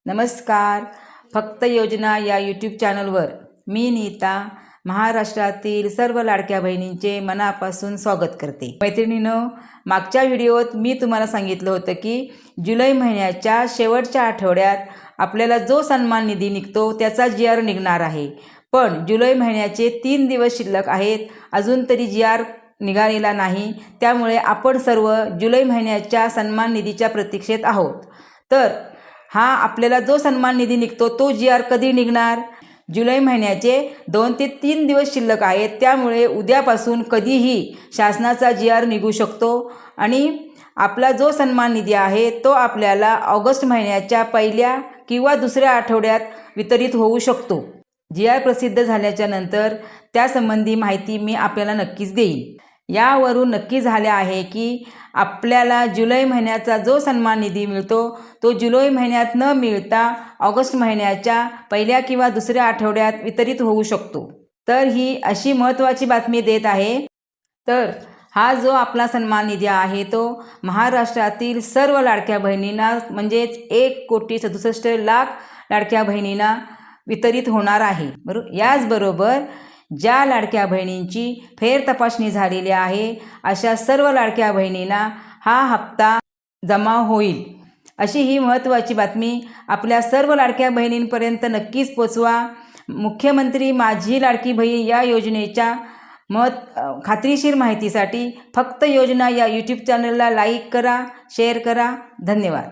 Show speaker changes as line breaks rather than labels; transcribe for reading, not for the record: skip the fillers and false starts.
नमस्कार. फक्त योजना या यूट्यूब चॅनलवर मी नीता महाराष्ट्रातील सर्व लाडक्या बहिणींचे मनापासून स्वागत करते. मैत्रिणींनो, मागच्या व्हिडिओत मी तुम्हाला सांगितलं होतं की जुलै महिन्याच्या शेवटच्या आठवड्यात आपल्याला जो सन्मान निधी निघतो त्याचा GR निघणार आहे. पण जुलै महिन्याचे 3 दिवस शिल्लक आहेत, अजून तरी GR निघालेला नाही. त्यामुळे आपण सर्व जुलै महिन्याच्या सन्मान निधीच्या प्रतीक्षेत आहोत. तर हा आपल्याला जो सन्मान निधी निघतो तो GR कधी निघणार? जुलै महिन्याचे 2 ते 3 दिवस शिल्लक आहेत, त्यामुळे उद्यापासून कधीही शासनाचा GR निघू शकतो आणि आपला जो सन्मान निधी आहे तो आपल्याला ऑगस्ट महिन्याच्या पहिल्या किंवा दुसऱ्या आठवड्यात वितरित होऊ शकतो. GR प्रसिद्ध झाल्याच्या नंतर त्यासंबंधी माहिती मी आपल्याला नक्कीच देईन. यावरून नक्की झाले आहे की आपल्याला जुलै महिन्याचा जो सन्मान निधी मिळतो तो जुलै महिन्यात न मिळता ऑगस्ट महिन्याच्या पहिल्या किंवा दुसऱ्या आठवड्यात वितरित होऊ शकतो. तर ही अशी महत्त्वाची बातमी देत आहे. तर हा जो आपला सन्मान निधी आहे तो महाराष्ट्रातील सर्व लाडक्या बहिणींना म्हणजेच 1,67,00,000 लाडक्या बहिणींना वितरित होणार आहे. याचबरोबर ज्या लाडक्या बहिणींची फेर तपासणी झालेली आहे अशा सर्व लाडक्या बहिणींना हा हप्ता जमा होईल. अशी ही महत्त्वाची बातमी आपल्या सर्व लाडक्या बहिणींपर्यंत नक्कीच पोचवा. मुख्यमंत्री माझी लाडकी बहीण या योजनेच्या खात्रीशीर माहितीसाठी फक्त योजना या यूट्यूब चॅनलला लाईक करा, शेअर करा. धन्यवाद.